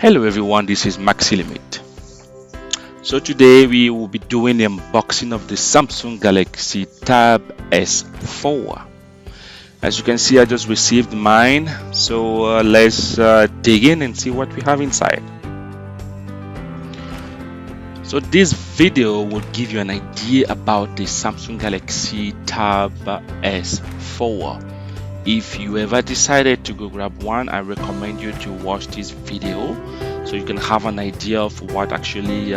Hello everyone, this is Maxi Limit. So today we will be doing the unboxing of the Samsung Galaxy Tab S4. As you can see, I just received mine, so let's dig in and see what we have inside. So this video will give you an idea about the Samsung Galaxy Tab S4. If you ever decided to go grab one, I recommend you to watch this video so you can have an idea of what actually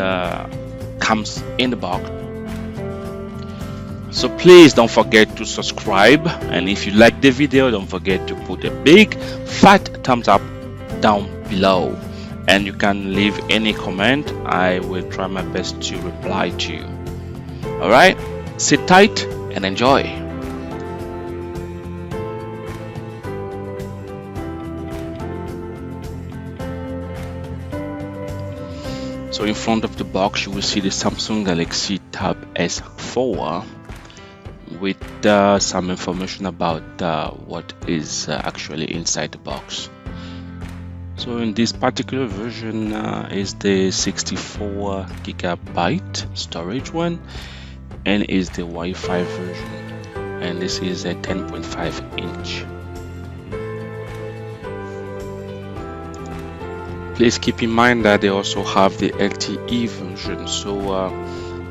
comes in the box. So please don't forget to subscribe, and if you like the video, don't forget to put a big fat thumbs up down below, and you can leave any comment. I will try my best to reply to you. All right, sit tight and enjoy. So in front of the box you will see the Samsung Galaxy Tab S4 with some information about what is actually inside the box. So in this particular version is the 64 GB storage one, and is the Wi-Fi version, and this is a 10.5 inch. Please keep in mind that they also have the LTE version, so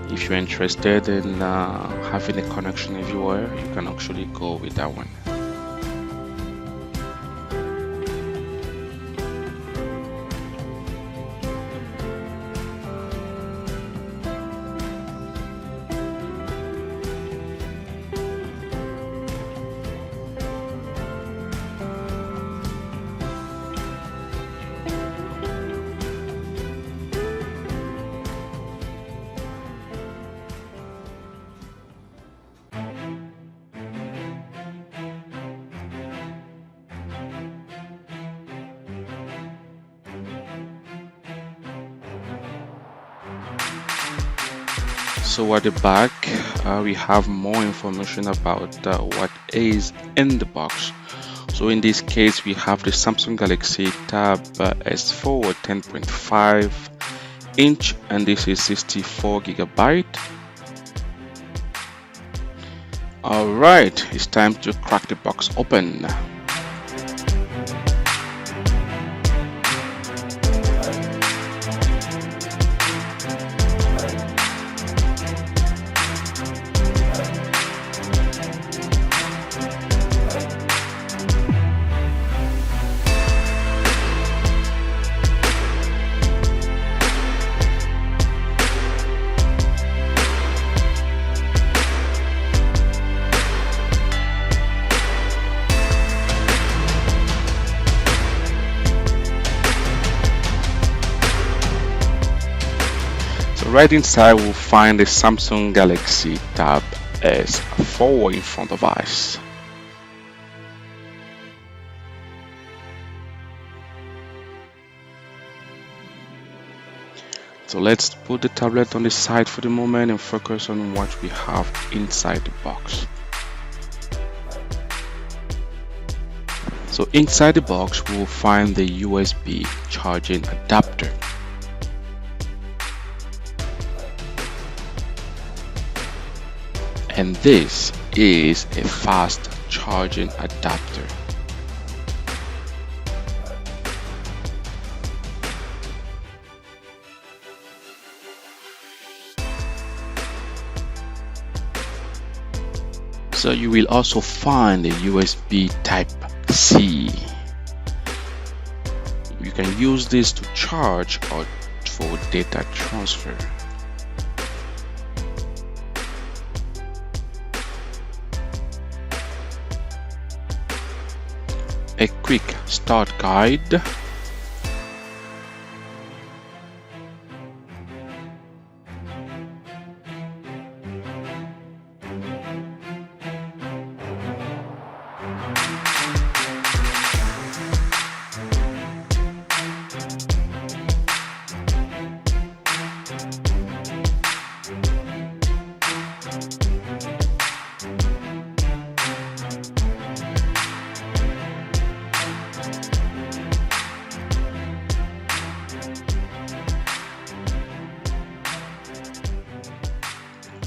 if you're interested in having a connection everywhere, you can actually go with that one. So at the back we have more information about what is in the box. So in this case we have the Samsung Galaxy Tab S4 10.5 inch, and this is 64 GB. All right, it's time to crack the box open. Right inside we'll find the Samsung Galaxy Tab S4 in front of us. So let's put the tablet on the side for the moment and focus on what we have inside the box. So inside the box we'll find the USB charging adapter. And this is a fast charging adapter. So you will also find a USB Type-C. You can use this to charge or for data transfer. A quick start guide,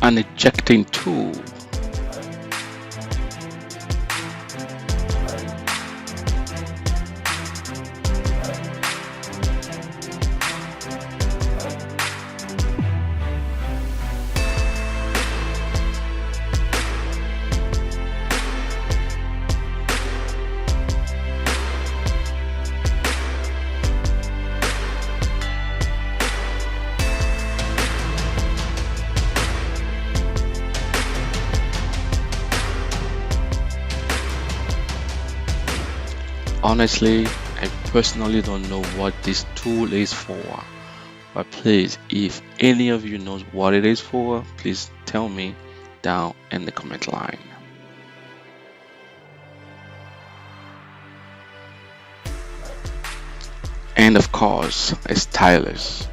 an ejecting tool. Honestly, I personally don't know what this tool is for, but please, if any of you knows what it is for, please tell me down in the comment line. And of course, a stylus,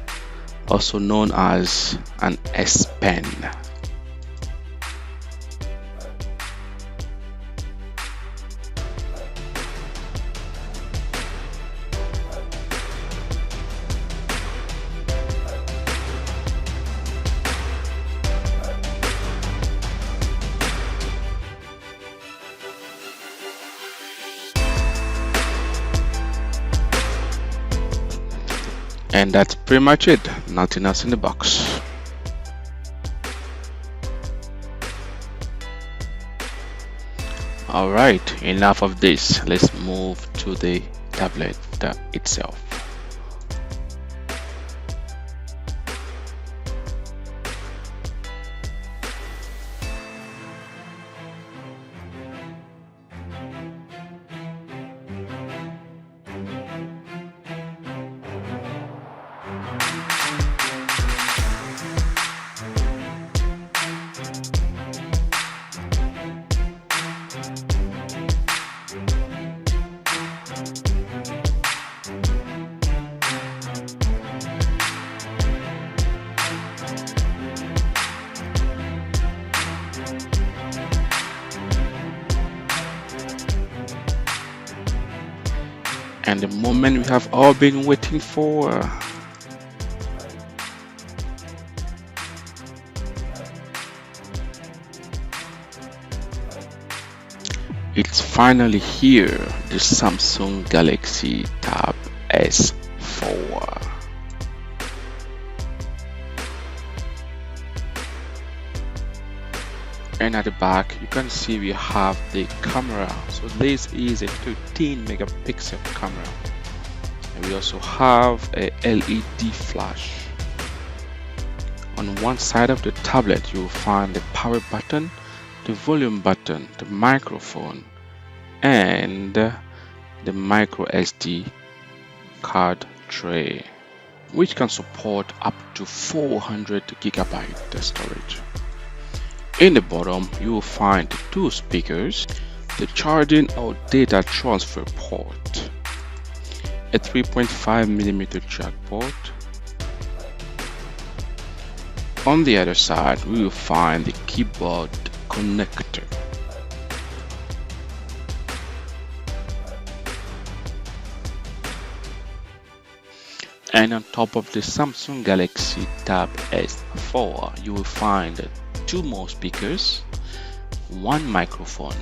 also known as an S Pen. And that's pretty much it. Nothing else in the box. Alright, enough of this. Let's move to the tablet itself. And the moment we have all been waiting for. It's finally here, the Samsung Galaxy Tab S4. And at the back you can see we have the camera. So this is a 13 megapixel camera, and we also have a LED flash. On one side of the tablet you will find the power button, the volume button, the microphone, and the micro SD card tray, which can support up to 400 gigabyte storage. In the bottom, you will find two speakers, the charging or data transfer port, a 3.5mm jack port. On the other side, we will find the keyboard connector. And on top of the Samsung Galaxy Tab S4, you will find two more speakers, one microphone,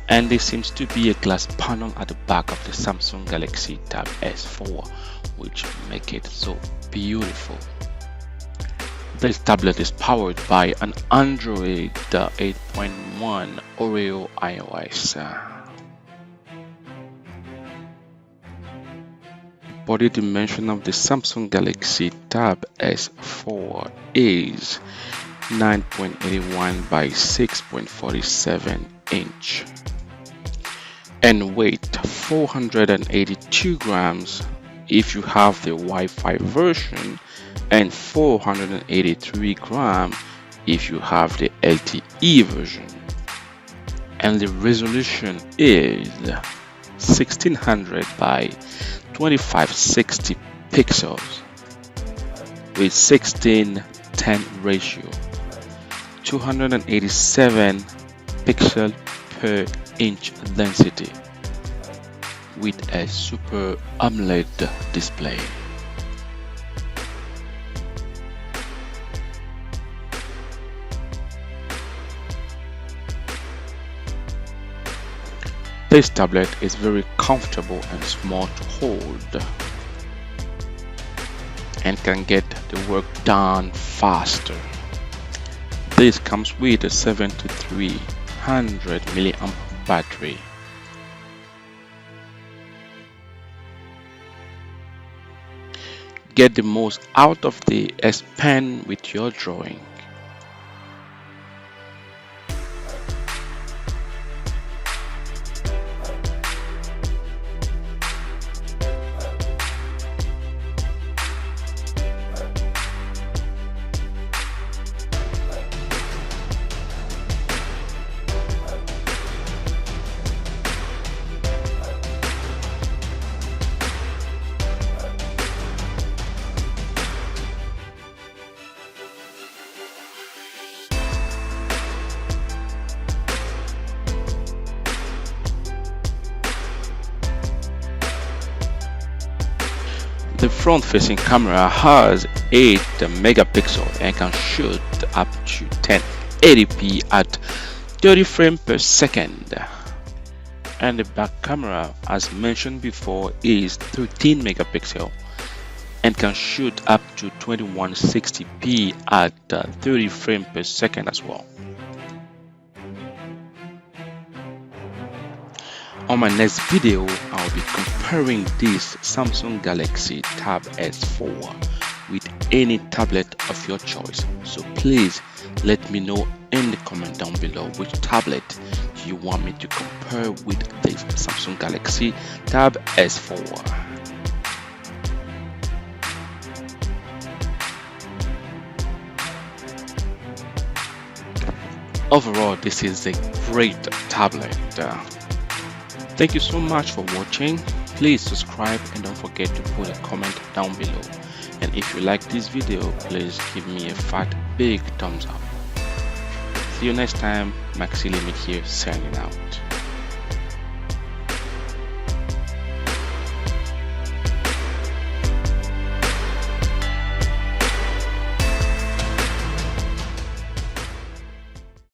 and there seems to be a glass panel at the back of the Samsung Galaxy Tab S4, which make it so beautiful. This tablet is powered by an Android 8.1 Oreo iOS. Body dimension of the Samsung Galaxy Tab S4 is 9.81 by 6.47 inch and weight 482 grams if you have the Wi-Fi version and 483 grams if you have the LTE version, and the resolution is 1600 by 2560 pixels with 16:10 ratio, 287 pixel per inch density with a Super AMOLED display. This tablet is very comfortable and small to hold and can get the work done faster. This comes with a 7300 milliamp battery. Get the most out of the S Pen with your drawing. The front-facing camera has 8 megapixels and can shoot up to 1080p at 30 frames per second. And the back camera, as mentioned before, is 13 megapixels and can shoot up to 2160p at 30 frames per second as well. On my next video, I'll be comparing this Samsung Galaxy Tab S4 with any tablet of your choice. So please let me know in the comment down below which tablet do you want me to compare with this Samsung Galaxy Tab S4. Overall, this is a great tablet. Thank you so much for watching. Please subscribe and don't forget to put a comment down below. And if you like this video, please give me a fat big thumbs up. See you next time. Maxi Limit here, signing out.